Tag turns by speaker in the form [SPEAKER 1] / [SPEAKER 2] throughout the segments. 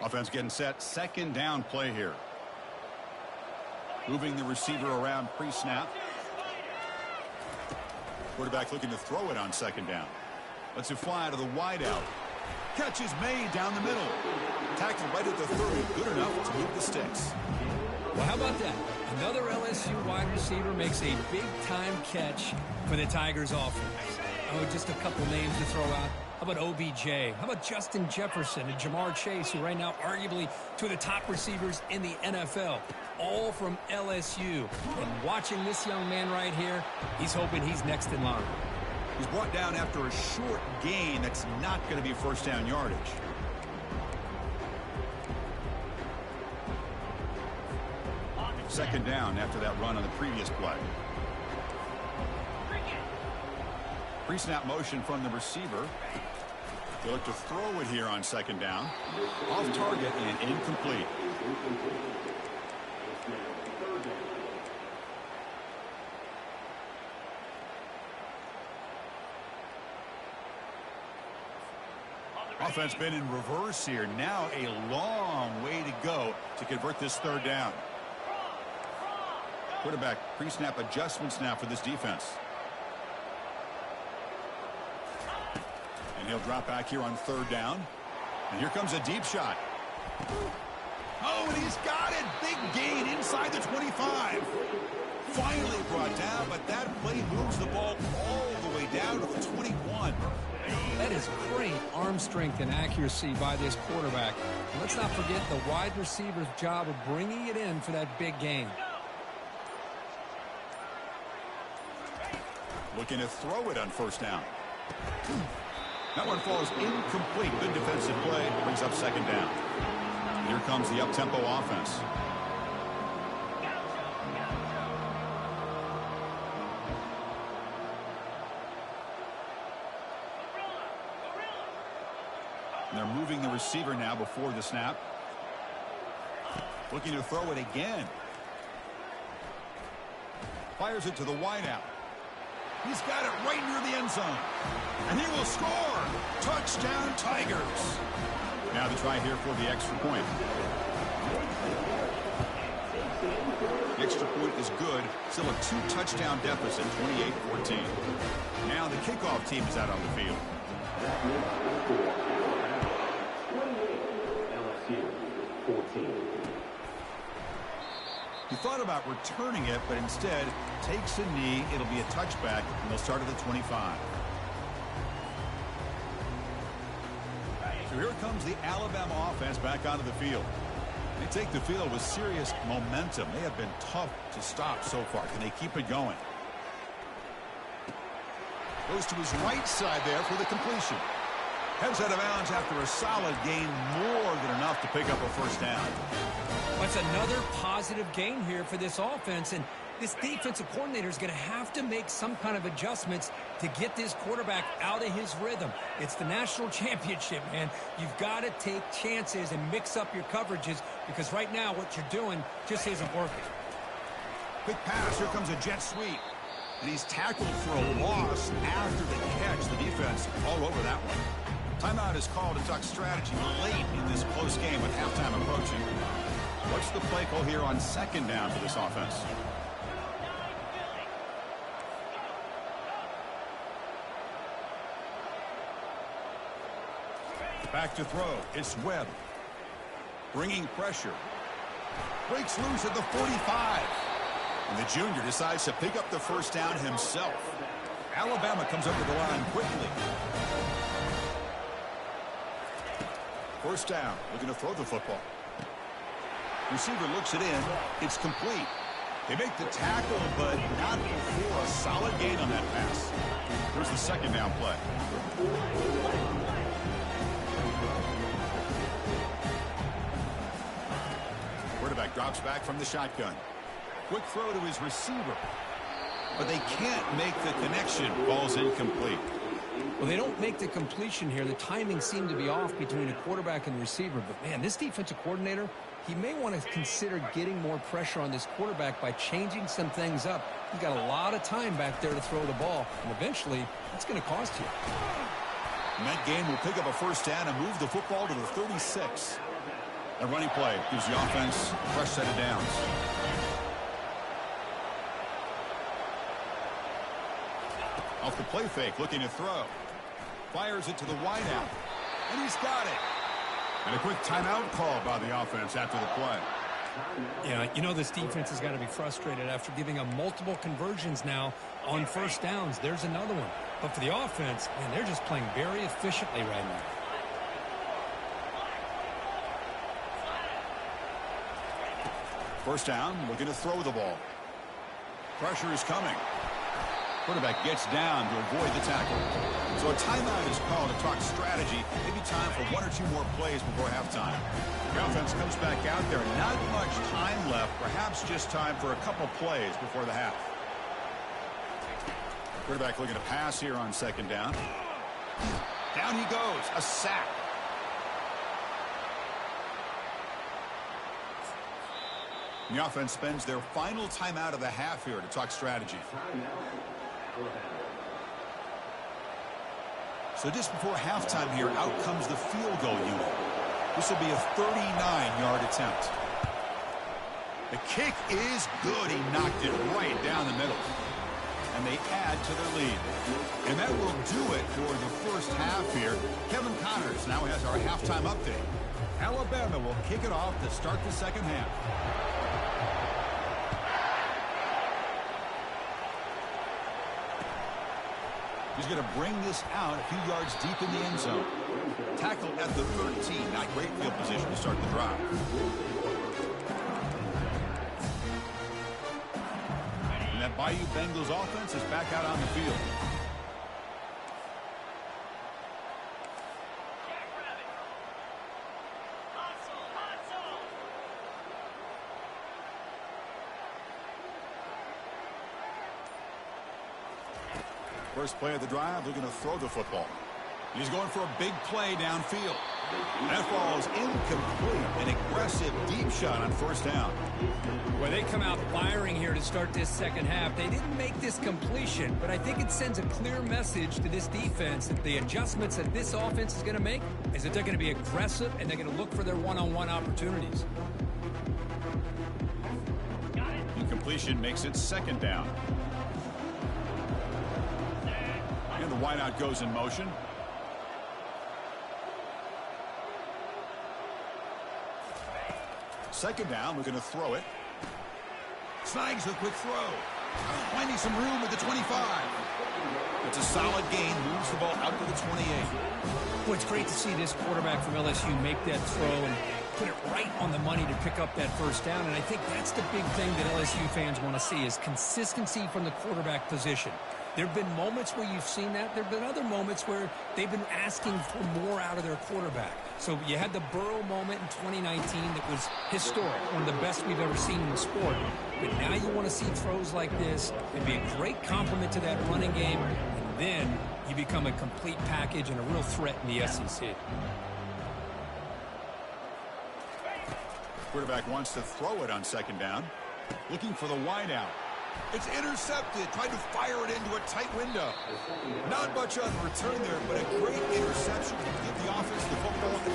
[SPEAKER 1] Offense getting set. Second down play here. Moving the receiver around pre-snap. Quarterback looking to throw it on second down. Lets it fly to the wideout. Catch is made down the middle. Tackled right at the 30. Good enough to move the sticks.
[SPEAKER 2] Well, how about that? Another LSU wide receiver makes a big-time catch for the Tigers offense. Oh, just a couple names to throw out. How about OBJ? How about Justin Jefferson and Jamar Chase, who right now arguably two of the top receivers in the NFL, all from LSU. And watching this young man right here, he's hoping he's next in line.
[SPEAKER 1] He's brought down after a short gain that's not going to be first down yardage. Second down after that run on the previous play. Pre-snap motion from the receiver. They look to throw it here on second down. Off target and incomplete. Offense been in reverse here. Now a long way to go to convert this third down. Quarterback pre-snap adjustments now for this defense. And he'll drop back here on third down. And here comes a deep shot. Oh, and he's got it. Big gain inside the 25. Finally brought down, but that play moves the ball all the way down to the 21.
[SPEAKER 2] That is great arm strength and accuracy by this quarterback. And let's not forget the wide receiver's job of bringing it in for that big gain.
[SPEAKER 1] Looking to throw it on first down. That one falls incomplete. Good defensive play. Brings up second down. Here comes the up-tempo offense. And they're moving the receiver now before the snap. Looking to throw it again. Fires it to the wideout. He's got it right near the end zone. And he will score. Touchdown, Tigers. Now the try here for the extra point. The extra point is good. Still a 2-touchdown deficit, 28-14. Now the kickoff team is out on the field. LSU 14. He thought about returning it, but instead takes a knee. It'll be a touchback, and they'll start at the 25. So here comes the Alabama offense back onto the field. They take the field with serious momentum. They have been tough to stop so far. Can they keep it going? Goes to his right side there for the completion. Heads out of bounds after a solid gain, more than enough to pick up a first down.
[SPEAKER 2] That's another positive gain here for this offense, and this defensive coordinator is going to have to make some kind of adjustments to get this quarterback out of his rhythm. It's the national championship, man. You've got to take chances and mix up your coverages, because right now what you're doing just isn't working.
[SPEAKER 1] Quick pass. Here comes a jet sweep. And he's tackled for a loss after the catch. The defense all over that one. Timeout is called to talk strategy late in this close game with halftime approaching. What's the play call here on second down for this offense? Back to throw. It's Webb. Bringing pressure. Breaks loose at the 45. And the junior decides to pick up the first down himself. Alabama comes up to the line quickly. First down. Looking to throw the football. Receiver looks it in. It's complete. They make the tackle, but not before a solid gain on that pass. Here's the second down play. Quarterback drops back from the shotgun. Quick throw to his receiver. But they can't make the connection. Ball's incomplete.
[SPEAKER 2] Well, they don't make the completion here. The timing seemed to be off between a quarterback and receiver. But, man, this defensive coordinator, he may want to consider getting more pressure on this quarterback by changing some things up. He's got a lot of time back there to throw the ball. And eventually, that's going to cost you.
[SPEAKER 1] And that game will pick up a first down and move the football to the 36. A running play gives the offense a fresh set of downs. Off the play fake, looking to throw. Fires it to the wideout. And he's got it. And a quick timeout call by the offense after the play.
[SPEAKER 2] Yeah, you know this defense has got to be frustrated after giving them multiple conversions now on first downs. There's another one. But for the offense, man, they're just playing very efficiently right now.
[SPEAKER 1] First down, looking to throw the ball. Pressure is coming. Quarterback gets down to avoid the tackle. So a timeout is called to talk strategy. Maybe time for one or two more plays before halftime. The offense comes back out there. Not much time left. Perhaps just time for a couple plays before the half. Quarterback looking to pass here on second down. Down he goes. A sack. The offense spends their final timeout of the half here to talk strategy. So just before halftime here, out comes the field goal unit. This will be a 39-yard attempt. The kick is good. He knocked it right down the middle. And they add to their lead. And that will do it for the first half here. Kevin Connors now has our halftime update. Alabama will kick it off to start the second half. He's going to bring this out a few yards deep in the end zone. Tackled at the 13. Not great field position to start the drive. And that Bayou Bengals offense is back out on the field. First play of the drive, looking to throw the football. He's going for a big play downfield. That falls incomplete. An aggressive deep shot on first down.
[SPEAKER 2] Well, they come out firing here to start this second half. They didn't make this completion, but I think it sends a clear message to this defense that the adjustments that this offense is going to make is that they're going to be aggressive and they're going to look for their one-on-one opportunities.
[SPEAKER 1] Incompletion makes it second down. And the wideout goes in motion. Second down, we're going to throw it. Snags a quick throw. Finding some room at the 25. It's a solid gain, moves the ball out to the 28.
[SPEAKER 2] Well, it's great to see this quarterback from LSU make that throw and put it right on the money to pick up that first down. And I think that's the big thing that LSU fans want to see is consistency from the quarterback position. There have been moments where you've seen that. There have been other moments where they've been asking for more out of their quarterback. So you had the Burrow moment in 2019 that was historic, one of the best we've ever seen in the sport. But now you want to see throws like this and be a great complement to that running game. And then you become a complete package and a real threat in the SEC.
[SPEAKER 1] Quarterback wants to throw it on second down. Looking for the wideout. It's intercepted. Tried to fire it into a tight window. Not much on return there, but a great interception to give the offense the football at the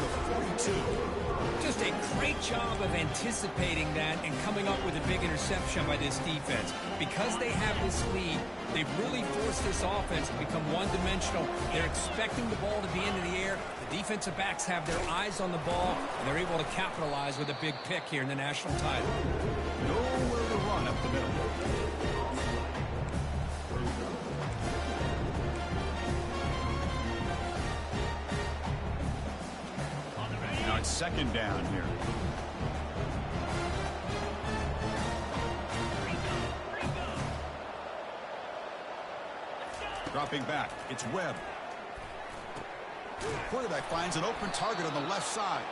[SPEAKER 1] 42.
[SPEAKER 2] Just a great job of anticipating that and coming up with a big interception by this defense. Because they have this lead, they've really forced this offense to become one-dimensional. They're expecting the ball to be into the air. The defensive backs have their eyes on the ball, and they're able to capitalize with a big pick here in the national title.
[SPEAKER 1] Nowhere to run up the middle. Now it's second down here. Dropping back, it's Webb. Quarterback finds an open target on the left side.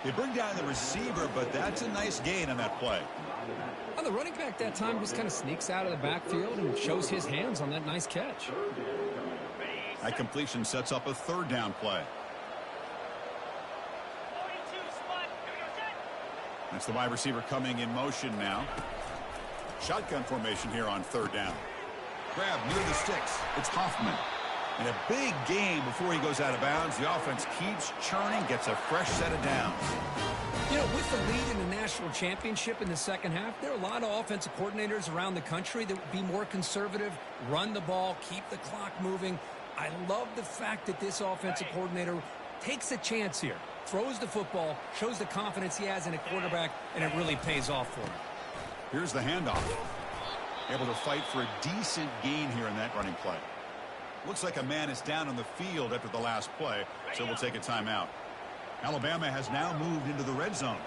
[SPEAKER 1] They bring down the receiver, but that's a nice gain on that play.
[SPEAKER 2] Well, the running back that time just kind of sneaks out of the backfield and shows his hands on that nice catch.
[SPEAKER 1] That completion sets up a third down play. That's the wide receiver coming in motion now. Shotgun formation here on third down. Grab near the sticks. It's Hoffman. And a big game before he goes out of bounds. The offense keeps churning, gets a fresh set of downs.
[SPEAKER 2] You know, with the lead in the national championship in the second half, there are a lot of offensive coordinators around the country that would be more conservative, run the ball, keep the clock moving. I love the fact that this offensive coordinator takes a chance here, throws the football, shows the confidence he has in a quarterback, and it really pays off for him.
[SPEAKER 1] Here's the handoff. Able to fight for a decent gain here in that running play. Looks like a man is down on the field after the last play, so we'll take a timeout. Alabama has now moved into the red zone.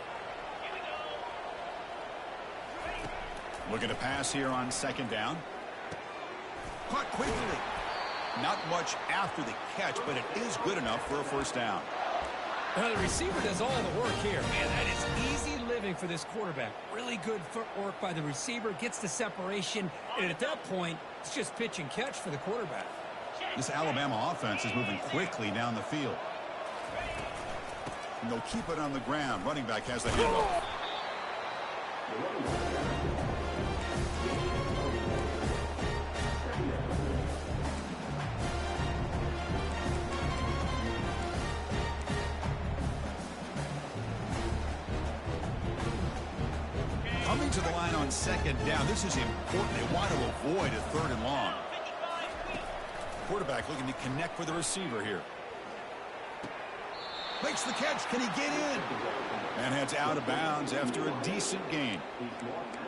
[SPEAKER 1] Looking to pass here on second down. Caught quickly. Not much after the catch, but it is good enough for a first down.
[SPEAKER 2] Well, the receiver does all the work here, man. That is easy living for this quarterback. Really good footwork by the receiver, gets the separation, and at that point, it's just pitch and catch for the quarterback.
[SPEAKER 1] This Alabama offense is moving quickly down the field. And they'll keep it on the ground. Running back has the handoff. Coming to the line on second down. This is important. They want to avoid a third and long. Quarterback looking to connect with the receiver here. Makes the catch. Can he get in? And heads out of bounds after a decent gain.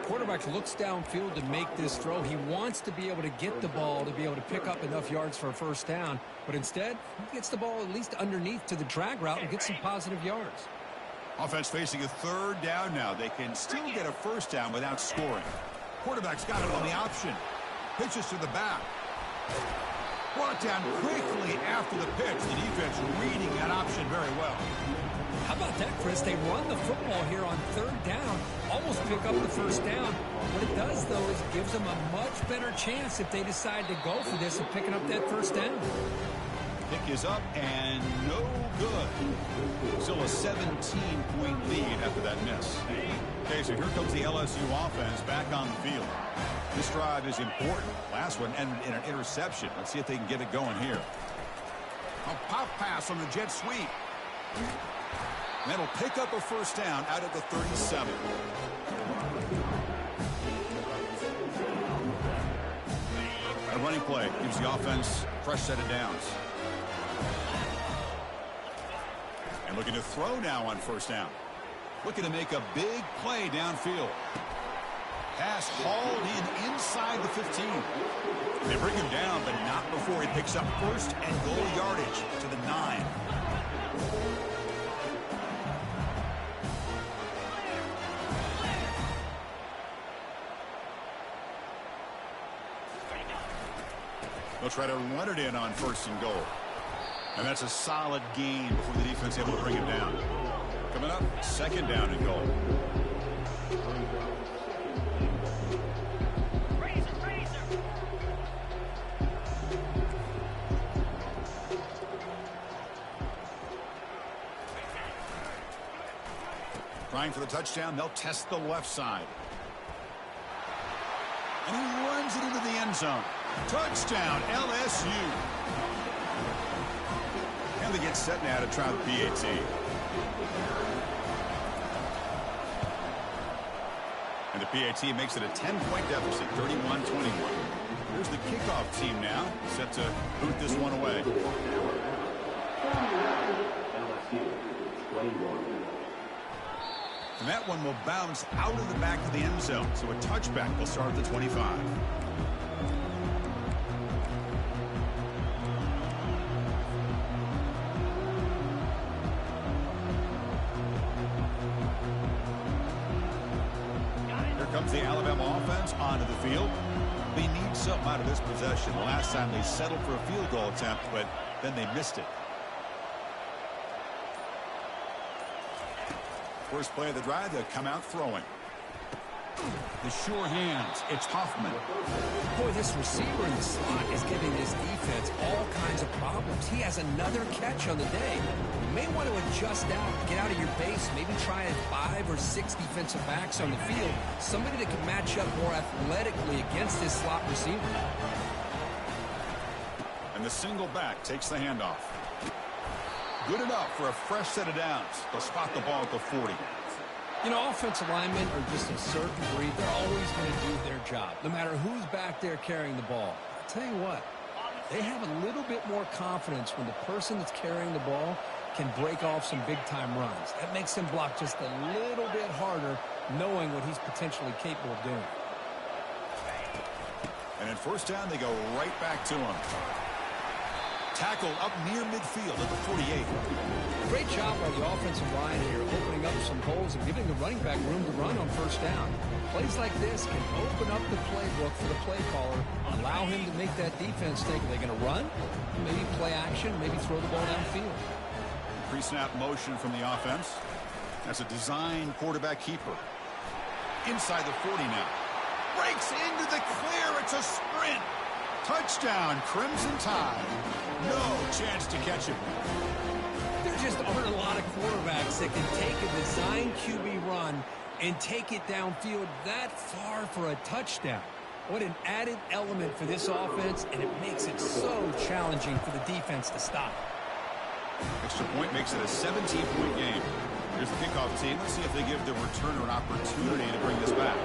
[SPEAKER 2] Quarterback looks downfield to make this throw. He wants to be able to get the ball to be able to pick up enough yards for a first down. But instead, he gets the ball at least underneath to the drag route and gets some positive yards.
[SPEAKER 1] Offense facing a third down now. They can still get a first down without scoring. Quarterback's got it on the option. Pitches to the back. Brought down quickly after the pitch. The defense reading that option very well.
[SPEAKER 2] How about that, Chris? They run the football here on third down, almost pick up the first down. What it does, though, is it gives them a much better chance if they decide to go for this of picking up that first down.
[SPEAKER 1] Pick is up and no good. Still a 17-point lead after that miss. Okay, so here comes the LSU offense back on the field. This drive is important. Last one ended in an interception. Let's see if they can get it going here. A pop pass on the jet sweep. And that'll pick up a first down out of the 37. A running play gives the offense a fresh set of downs. And looking to throw now on first down. Looking to make a big play downfield. Pass hauled in inside the 15. They bring him down, but not before he picks up first and goal yardage to the 9. They'll try to run it in on first and goal. And that's a solid gain before the defense able to bring him down. Coming up, second down and goal. Trying for the touchdown, they'll test the left side. And he runs it into the end zone. Touchdown, LSU. And they get set now to try the PAT. And the PAT makes it a 10-point deficit, 31-21. Here's the kickoff team now, set to boot this one away. And that one will bounce out of the back of the end zone. So a touchback will start at the 25. Here comes the Alabama offense onto the field. They need something out of this possession. The last time they settled for a field goal attempt, but then they missed it. First play of the drive, they'll come out throwing. The sure hands, it's Hoffman.
[SPEAKER 2] Boy, this receiver in the slot is giving this defense all kinds of problems. He has another catch on the day. You may want to adjust out, get out of your base, maybe try 5 or 6 defensive backs on the field. Somebody that can match up more athletically against this slot receiver.
[SPEAKER 1] And the single back takes the handoff. Good enough for a fresh set of downs. They'll spot the ball at the 40.
[SPEAKER 2] You know, offensive linemen are just a certain breed. They're always going to do their job, no matter who's back there carrying the ball. I'll tell you what, they have a little bit more confidence when the person that's carrying the ball can break off some big-time runs. That makes him block just a little bit harder, knowing what he's potentially capable of doing.
[SPEAKER 1] And in first down, they go right back to him. Tackle up near midfield at the 48.
[SPEAKER 2] Great job by the offensive line here, opening up some holes and giving the running back room to run on first down. Plays like this can open up the playbook for the play caller, allow him to make that defense think, are they going to run? Maybe play action, maybe throw the ball downfield.
[SPEAKER 1] Pre-snap motion from the offense. That's a design quarterback keeper. Inside the 40 now. Breaks into the clear. It's a sprint. Touchdown, Crimson Tide. No chance to catch him.
[SPEAKER 2] There just aren't a lot of quarterbacks that can take a design QB run and take it downfield that far for a touchdown. What an added element for this offense, and it makes it so challenging for the defense to stop.
[SPEAKER 1] Extra point makes it a 17-point game. Here's the kickoff team. Let's see if they give the returner an opportunity to bring this back.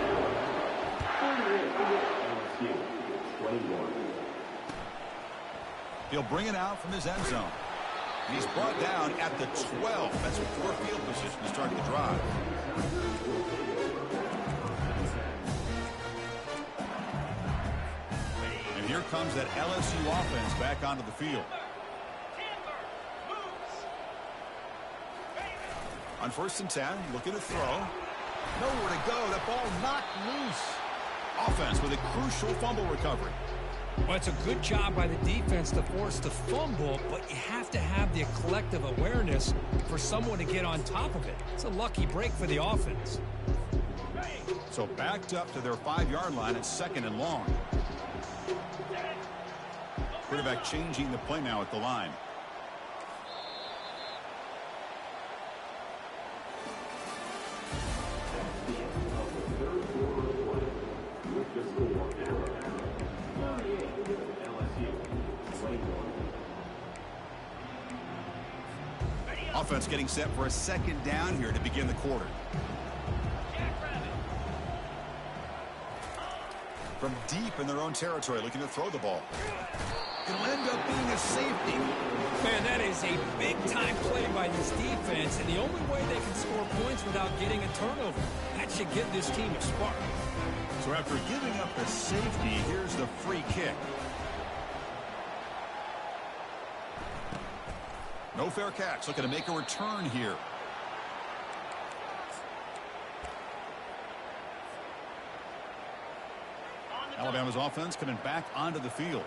[SPEAKER 1] He'll bring it out from his end zone. And he's brought down at the 12. That's a poor field position to start the drive. And here comes that LSU offense back onto the field. On 1st and 10, looking to throw. Nowhere to go. That ball knocked loose. Offense with a crucial fumble recovery.
[SPEAKER 2] Well, it's a good job by the defense to force the fumble, but you have to have the collective awareness for someone to get on top of it. It's a lucky break for the offense.
[SPEAKER 1] So backed up to their 5-yard line at 2nd and long. Quarterback changing the play now at the line. Offense getting set for a 2nd down here to begin the quarter. From deep in their own territory, looking to throw the ball. It'll end up being a safety.
[SPEAKER 2] Man, that is a big-time play by this defense, and the only way they can score points without getting a turnover. That should give this team a spark.
[SPEAKER 1] So after giving up the safety, here's the free kick. No fair catch. Looking to make a return here. Alabama's offense coming back onto the field.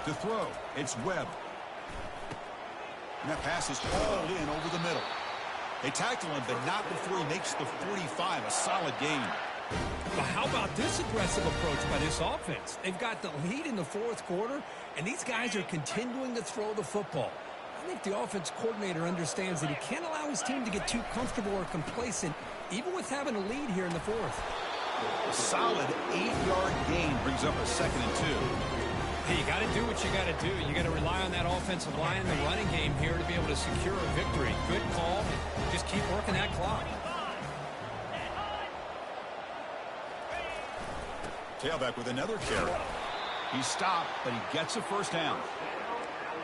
[SPEAKER 1] To throw, it's Webb. And that pass is hauled in over the middle. They tackle him, but not before he makes the 45. A solid gain.
[SPEAKER 2] But how about this aggressive approach by this offense? They've got the lead in the 4th quarter, and these guys are continuing to throw the football. I think the offense coordinator understands that he can't allow his team to get too comfortable or complacent, even with having a lead here in the 4th.
[SPEAKER 1] A solid 8-yard gain brings up a 2nd and 2.
[SPEAKER 2] Hey, you got to do what you got to do. You got to rely on that offensive line in the running game here to be able to secure a victory. Good call. Just keep working that clock.
[SPEAKER 1] Tailback with another carry. He's stopped, but he gets a 1st down.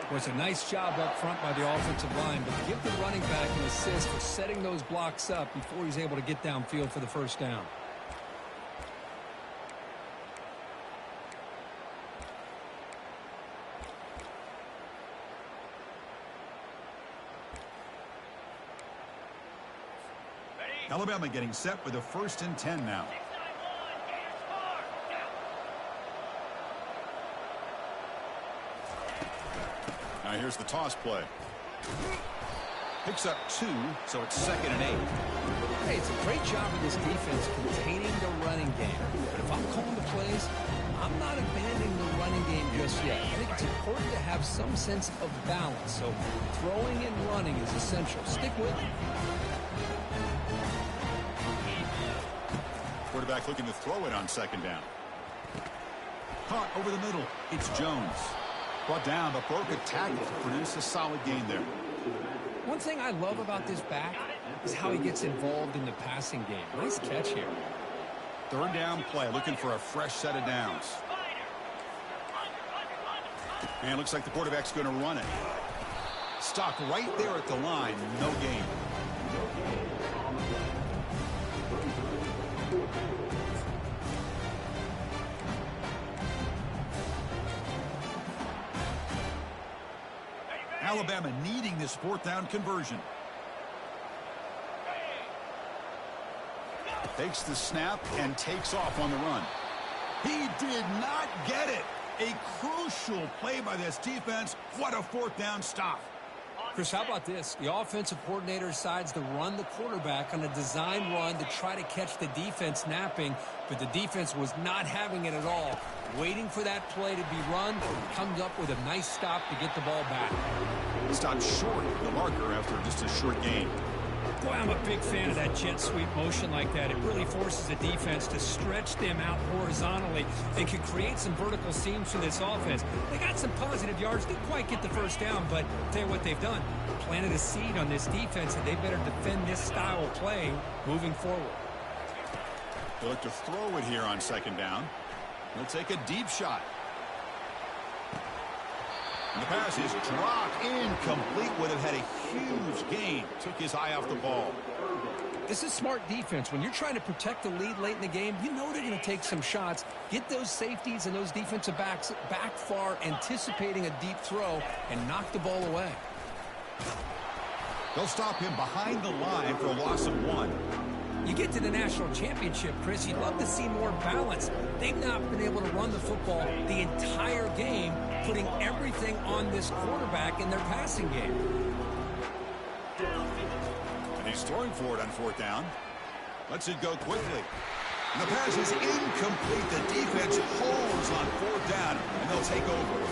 [SPEAKER 2] Well, it's a nice job up front by the offensive line, but give the running back an assist for setting those blocks up before he's able to get downfield for the 1st down.
[SPEAKER 1] Alabama getting set with a 1st and 10 now. Now here's the toss play. Picks up 2, so it's 2nd and 8.
[SPEAKER 2] Hey, it's a great job of this defense containing the running game. But if I'm calling the plays, I'm not abandoning the running game just yet. I think it's important to have some sense of balance. So throwing and running is essential. Stick with it.
[SPEAKER 1] Quarterback looking to throw it on 2nd down. Caught over the middle. It's Jones. Brought down, but broke a tackle to produce a solid gain there.
[SPEAKER 2] One thing I love about this back is how he gets involved in the passing game. Nice catch here.
[SPEAKER 1] Third down play, looking for a fresh set of downs. And it looks like the quarterback's going to run it. Stopped right there at the line. No gain. Alabama needing this fourth down conversion. Takes the snap and takes off on the run. He did not get it. A crucial play by this defense. What a fourth down stop.
[SPEAKER 2] Chris, how about this? The offensive coordinator decides to run the quarterback on a design run to try to catch the defense napping, but the defense was not having it at all. Waiting for that play to be run, comes up with a nice stop to get the ball back.
[SPEAKER 1] Stopped short of the marker after just a short gain.
[SPEAKER 2] Boy, I'm a big fan of that jet sweep motion like that. It really forces the defense to stretch them out horizontally and can create some vertical seams for this offense. They got some positive yards, didn't quite get the first down, but I'll tell you what they've done. Planted a seed on this defense, and they better defend this style of play moving forward.
[SPEAKER 1] They look to throw it here on second down. They'll take a deep shot. And the pass is dropped, incomplete. Would have had a huge gain. Took his eye off the ball.
[SPEAKER 2] This is smart defense. When you're trying to protect the lead late in the game, you know they're going to take some shots. Get those safeties and those defensive backs back far, anticipating a deep throw, and knock the ball away.
[SPEAKER 1] They'll stop him behind the line for a loss of 1.
[SPEAKER 2] You get to the national championship, Chris, you'd love to see more balance. They've not been able to run the football the entire game, putting everything on this quarterback in their passing game.
[SPEAKER 1] And he's throwing for it on fourth down. Lets it go quickly. And the pass is incomplete. The defense holds on fourth down, and they'll take over.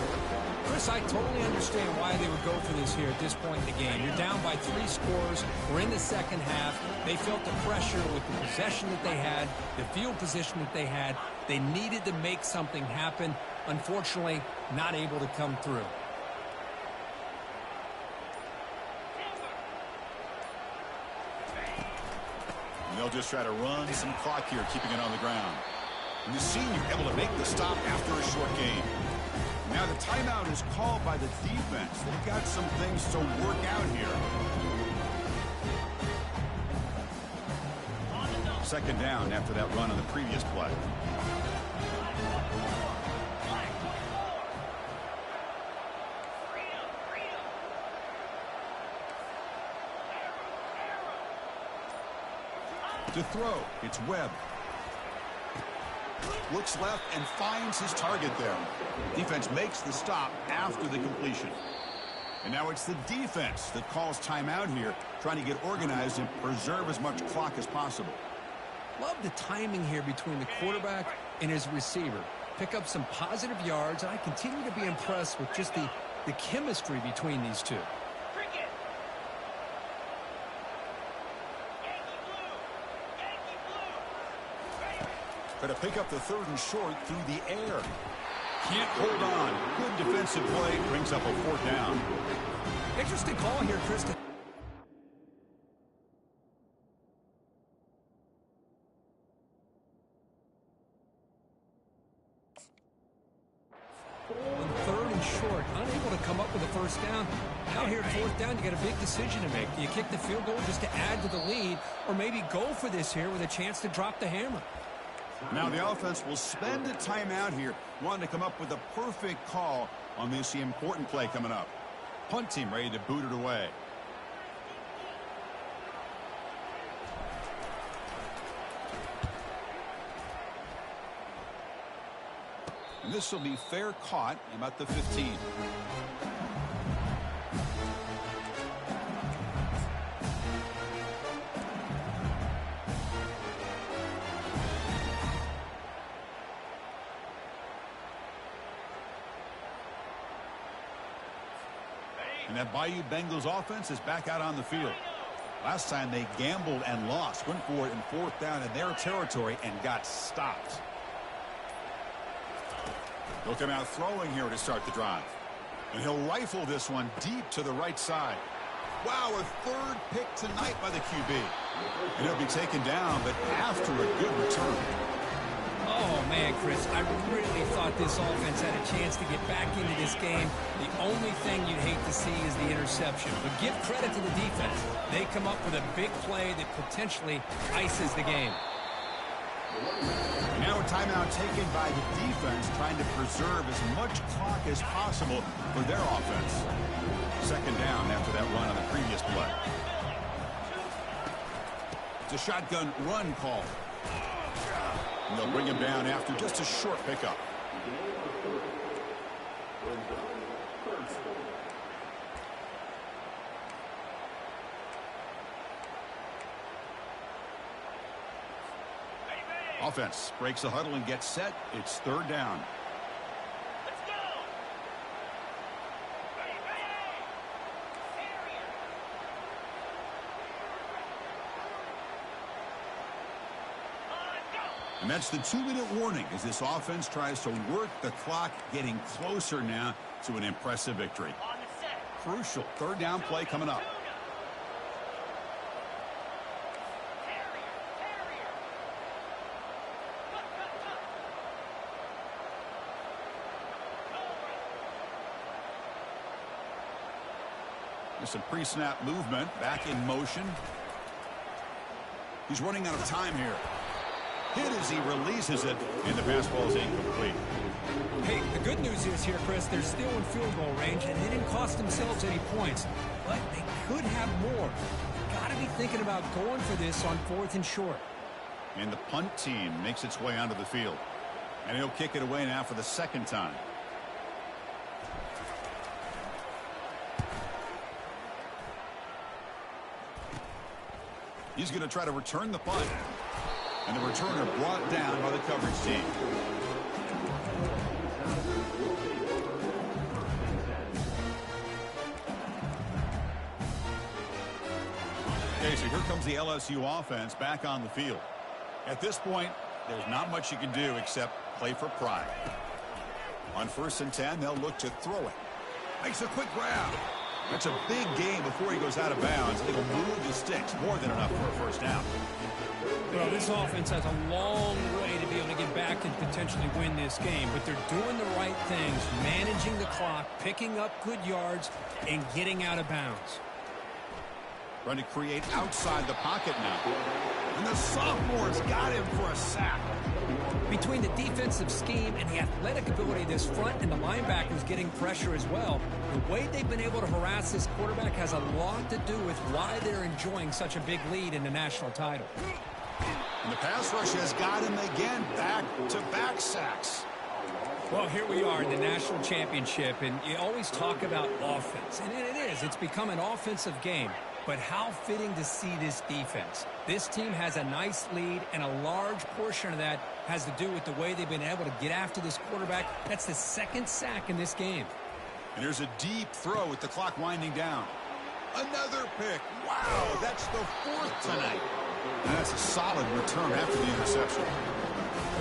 [SPEAKER 2] Chris, I totally understand why they would go for this here at this point in the game. You're down by 3 scores. We're in the second half. They felt the pressure with the possession that they had, the field position that they had. They needed to make something happen. Unfortunately, not able to come through.
[SPEAKER 1] And they'll just try to run some clock here, keeping it on the ground. And the senior able to make the stop after a short gain. Now the timeout is called by the defense. They've got some things to work out here. Second down after that run on the previous play. To throw, it's Webb. Looks left and finds his target there. Defense makes the stop after the completion. And now it's the defense that calls timeout here, trying to get organized and preserve as much clock as possible.
[SPEAKER 2] Love the timing here between the quarterback and his receiver. Pick up some positive yards, and I continue to be impressed with just the chemistry between these two.
[SPEAKER 1] Going to pick up the third and short through the air. Can't hold on. Good defensive play. Brings up a fourth down.
[SPEAKER 2] Interesting call here, Chris. On third and short, unable to come up with a first down. Now here at fourth down, you got a big decision to make. Do you kick the field goal just to add to the lead, or maybe go for this here with a chance to drop the hammer?
[SPEAKER 1] Now the offense will spend a timeout here, wanting to come up with a perfect call on this important play coming up. Punt team ready to boot it away. And this will be fair caught about the 15. And that Bayou Bengals offense is back out on the field. Last time they gambled and lost. Went for it in fourth down in their territory and got stopped. He'll come out throwing here to start the drive. And he'll rifle this one deep to the right side. Wow, a third pick tonight by the QB. And he'll be taken down, but after a good return.
[SPEAKER 2] Oh, man, Chris, I really thought this offense had a chance to get back into this game. The only thing you'd hate to see is the interception. But give credit to the defense. They come up with a big play that potentially ices the game.
[SPEAKER 1] Now a timeout taken by the defense, trying to preserve as much clock as possible for their offense. Second down after that run on the previous play. It's a shotgun run call. And they'll bring him down after just a short pickup. Offense breaks the huddle and gets set. It's third down.
[SPEAKER 3] Let's go.
[SPEAKER 1] And that's the 2-minute warning as this offense tries to work the clock, getting closer now to an impressive victory.
[SPEAKER 3] On the set.
[SPEAKER 1] Crucial third down play coming up. There's some pre-snap movement, back in motion. He's running out of time here. Hit as he releases it, and the pass ball is incomplete.
[SPEAKER 2] Hey, the good news is here, Chris, they're still in field goal range, and they didn't cost themselves any points. But they could have more. Got to be thinking about going for this on 4th and short.
[SPEAKER 1] And the punt team makes its way onto the field. And he'll kick it away now for the second time. He's going to try to return the punt. And the returner brought down by the coverage team. Okay, so here comes the LSU offense back on the field. At this point, there's not much you can do except play for pride. On 1st and 10, they'll look to throw it. Makes a quick grab. That's a big gain before he goes out of bounds. It'll move the sticks, more than enough for a first down.
[SPEAKER 2] Well, this offense has a long way to be able to get back and potentially win this game, but they're doing the right things, managing the clock, picking up good yards, and getting out of bounds.
[SPEAKER 1] Trying to create outside the pocket now. And the sophomore's got him for a sack.
[SPEAKER 2] Between the defensive scheme and the athletic ability of this front and the linebackers getting pressure as well, the way they've been able to harass this quarterback has a lot to do with why they're enjoying such a big lead in the national title.
[SPEAKER 1] And the pass rush has got him again, back-to-back sacks.
[SPEAKER 2] Well, here we are in the national championship, and you always talk about offense. And it is. It's become an offensive game. But how fitting to see this defense. This team has a nice lead, and a large portion of that has to do with the way they've been able to get after this quarterback. That's the second sack in this game.
[SPEAKER 1] And there's a deep throw with the clock winding down. Another pick. Wow, that's the 4th tonight. And that's a solid return after the interception.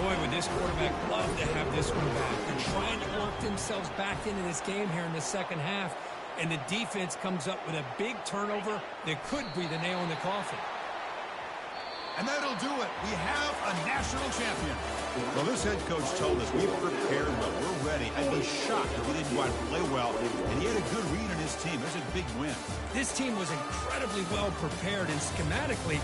[SPEAKER 2] Boy, would this quarterback love to have this one back. They're trying to work themselves back into this game here in the second half. And the defense comes up with a big turnover that could be the nail in the coffin.
[SPEAKER 1] And that'll do it. We have a national champion. Well, this head coach told us we've prepared well. We're ready. I'd be shocked if we didn't go out and play well. And he had a good read on his team. There's a big win.
[SPEAKER 2] This team was incredibly well prepared, and schematically,